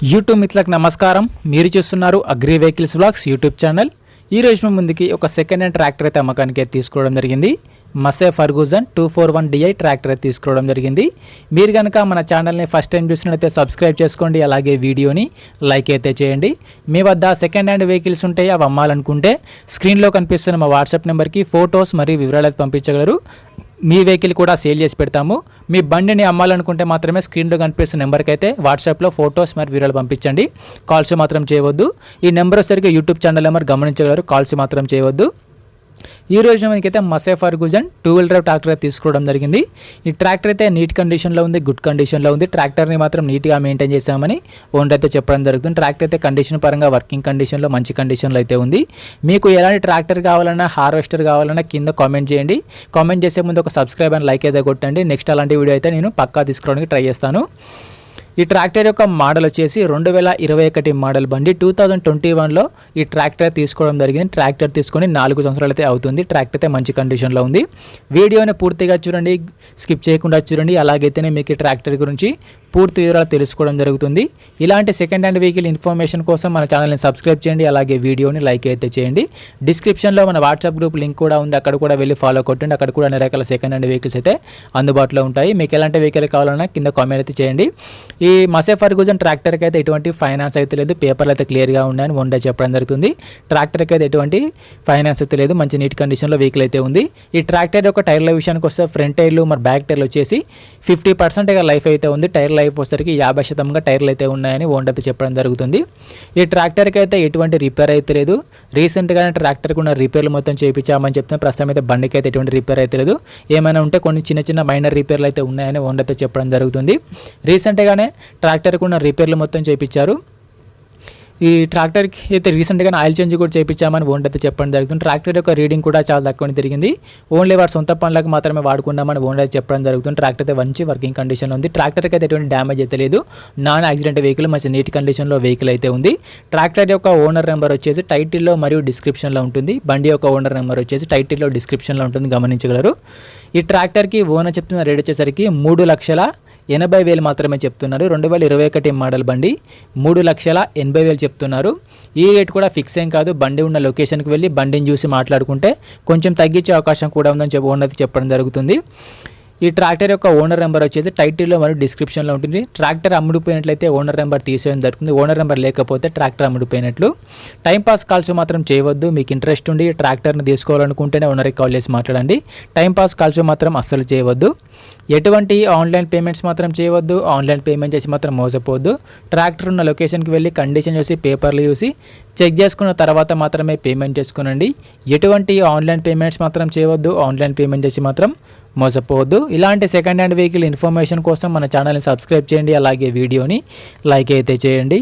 YouTube మిత్రులకు నమస్కారం. మీరు చూస్తున్నారు agri vehicles vlogs YouTube channel. ఈ రోజు మేము ముందుకి ఒక సెకండ్ హ్యాండ్ ట్రాక్టర్ అయితే అమ్మకానికి తీసుకోవడం జరిగింది. మసే ఫర్గూసన్ 241DI ట్రాక్టర్ అయితే తీసుకోవడం జరిగింది. మీరు కనుక మన ఛానల్ని ఫస్ట్ టైం చూసినట్లయితే సబ్స్క్రైబ్ చేసుకోండి, అలాగే వీడియోని లైక్ అయితే చేయండి. మీ వద్ద సెకండ్ హ్యాండ్ వెహికల్స్ ఉంటాయి, అవి అమ్మాలనుకుంటే స్క్రీన్లో కనిపిస్తున్న మా వాట్సాప్ నెంబర్కి ఫొటోస్ మరియు వివరాలు అయితే పంపించగలరు. మీ వెహికల్ కూడా సేల్ చేసి పెడతాము. మీ బండిని అమ్మాలనుకుంటే మాత్రమే స్క్రీన్లో కనిపిస్తున్న నెంబర్కి అయితే వాట్సాప్లో ఫొటోస్ మరియు వివరాలు పంపించండి. కాల్స్ మాత్రం చేయవద్దు. ఈ నెంబర్ వచ్చేసరికి యూట్యూబ్ ఛానల్ నెంబర్ గమనించగలరు, కాల్స్ మాత్రం చేయవద్దు. ఈ రోజు మనకైతే మసే ఫర్గూసన్ 2-wheel drive ట్రాక్టర్ తీసుకోవడం జరిగింది. ఈ ట్రాక్టర్ అయితే నీట్ కండిషన్లో ఉంది, గుడ్ కండిషన్లో ఉంది. ట్రాక్టర్ని మాత్రం నీట్గా మెయింటైన్ చేశామని ఓనర్ అయితే చెప్పడం జరుగుతుంది. ట్రాక్టర్ అయితే కండిషన్ పరంగా వర్కింగ్ కండిషన్లో మంచి కండిషన్లో అయితే ఉంది. మీకు ఎలాంటి ట్రాక్టర్ కావాలన్నా, హార్వెస్టర్ కావాలన్నా కింద కామెంట్ చేయండి. కామెంట్ చేసే ముందు ఒక సబ్స్క్రైబ్ అండ్ లైక్ అయితే కొట్టండి. నెక్స్ట్ అలాంటి వీడియో అయితే నేను పక్కా తీసుకోవడానికి ట్రై చేస్తాను. ఈ ట్రాక్టర్ యొక్క మోడల్ వచ్చేసి 2021 మోడల్ బండి. 2021లో ఈ ట్రాక్టర్ తీసుకోవడం జరిగింది. ట్రాక్టర్ తీసుకొని 4 సంవత్సరాలు అయితే అవుతుంది. ట్రాక్టర్ అయితే మంచి కండిషన్లో ఉంది. వీడియోని పూర్తిగా చూడండి, స్కిప్ చేయకుండా చూడండి. అలాగైతేనే మీకు ఈ ట్రాక్టర్ గురించి పూర్తి వివరాలు తెలుసుకోవడం జరుగుతుంది. ఇలాంటి సెకండ్ హ్యాండ్ వెహికల్ ఇన్ఫర్మేషన్ కోసం మన ఛానల్ని సబ్స్క్రైబ్ చేయండి, అలాగే వీడియోని లైక్ అయితే చేయండి. డిస్క్రిప్షన్లో మన వాట్సాప్ గ్రూప్ లింక్ కూడా ఉంది, అక్కడ కూడా వెళ్ళి ఫాలో కొట్టండి. అక్కడ కూడా అన్ని రకాల సెకండ్ హ్యాండ్ వెహికల్స్ అయితే అందుబాటులో ఉంటాయి. మీకు ఎలాంటి వెహికల్ కావాలన్నా కింద కామెంట్ అయితే చేయండి. ఈ మసే ఫర్గూసన్ ట్రాక్టర్కి అయితే ఎటువంటి ఫైనాన్స్ అయితే లేదు, పేపర్లు అయితే క్లియర్గా ఉన్నాయని ఓనర్ చెప్పడం జరుగుతుంది. ట్రాక్టర్కి అయితే ఎటువంటి ఫైనాన్స్ అయితే లేదు, మంచి నీట్ కండిషన్లో వెహికల్ అయితే ఉంది. ఈ ట్రాక్టర్ యొక్క టైర్ల విషయానికి వస్తే ఫ్రంట్ టైర్లు మరి బ్యాక్ టైర్లు వచ్చేసి 50% లైఫ్ అయితే ఉంది. టైర్ లైఫ్ వచ్చేసరికి 50% టైర్లు అయితే ఉన్నాయని ఓనర్ అయితే చెప్పడం జరుగుతుంది. ఈ ట్రాక్టర్కి అయితే ఎటువంటి రిపేర్ అయితే లేదు. రీసెంట్గానే ట్రాక్టర్కి ఉన్న రిపేర్లు మొత్తం చేయించామని చెప్తున్నా. ప్రస్తుతం అయితే బండికి అయితే ఎటువంటి రిపేర్ అయితే లేదు. ఏమైనా ఉంటే కొన్ని చిన్న మైనర్ రిపేర్లు అయితే ఉన్నాయని ఓనర్ అయితే చెప్పడం జరుగుతుంది. రీసెంట్గానే ట్రాక్టర్కి ఉన్న రిపేర్లు మొత్తం చేయించారు. ఈ ట్రాక్టర్కి అయితే రీసెంట్గానే ఆయిల్ చేంజ్ కూడా చేయించామని ఓనర్ అయితే చెప్పడం జరుగుతుంది. ట్రాక్టర్ యొక్క రీడింగ్ కూడా చాలా తక్కువ తిరిగింది. ఓన్లీ వారి సొంత పనులకు మాత్రమే వాడుకున్నామని ఓనర్ అయితే చెప్పడం జరుగుతుంది. ట్రాక్టర్ అయితే మంచి వర్కింగ్ కండిషన్లో ఉంది. ట్రాక్టర్కి అయితే ఎటువంటి డ్యామేజ్ అయితే లేదు. నాన్ యాక్సిడెంట్ వెహికల్, మంచి నీట్ కండిషన్లో వెహికల్ అయితే ఉంది. ట్రాక్టర్ యొక్క ఓనర్ నెంబర్ వచ్చేసి టైటిల్లో మరియు డిస్క్రిప్షన్లో ఉంటుంది. బండి యొక్క ఓనర్ నెంబర్ వచ్చేసి టైటిల్లో డిస్క్రిప్షన్లో ఉంటుంది, గమనించగలరు. ఈ ట్రాక్టర్కి ఓనర్ చెప్తున్న రేట్ వచ్చేసరికి 3,80,000 మాత్రమే చెప్తున్నారు. 2021 మోడల్ బండి 3,80,000 చెప్తున్నారు. ఈ రేట్ కూడా ఫిక్స్ ఏం కాదు. బండి ఉన్న లొకేషన్కి వెళ్ళి బండిని చూసి మాట్లాడుకుంటే కొంచెం తగ్గించే అవకాశం కూడా ఉందని ఓనర్ చెప్పడం జరుగుతుంది. ఈ ట్రాక్టర్ యొక్క ఓనర్ నెంబర్ వచ్చేసి టైటిల్లో మరియు డిస్క్రిప్షన్లో ఉంటుంది. ట్రాక్టర్ అమ్ముడిపోయినట్లయితే ఓనర్ నెంబర్ తీసేయడం జరుగుతుంది. ఓనర్ నెంబర్ లేకపోతే ట్రాక్టర్ అమ్ముడిపోయినట్లు. టైంపాస్ కాల్స్ మాత్రం చేయవద్దు. మీకు ఇంట్రెస్ట్ ఉండి ట్రాక్టర్ని తీసుకోవాలనుకుంటేనే ఓనర్కి కాల్ చేసి మాట్లాడండి. టైంపాస్ కాల్స్ మాత్రం అస్సలు చేయవద్దు. ఎటువంటి ఆన్లైన్ పేమెంట్స్ మాత్రం చేయవద్దు. ఆన్లైన్ పేమెంట్ చేసి మాత్రం మోసపోవద్దు. ట్రాక్టర్ ఉన్న లొకేషన్కి వెళ్ళి కండిషన్ చూసి పేపర్లు చూసి చెక్ చేసుకున్న తర్వాత మాత్రమే పేమెంట్ చేసుకునండి. ఎటువంటి ఆన్లైన్ పేమెంట్స్ మాత్రం చేయవద్దు. ఆన్లైన్ పేమెంట్ చేసి మాత్రం మోసపోవద్దు. ఇలాంటి సెకండ్ హ్యాండ్ వెహికల్ ఇన్ఫర్మేషన్ కోసం మన ఛానల్ని సబ్స్క్రైబ్ చేయండి, అలాగే వీడియోని లైక్ అయితే చేయండి.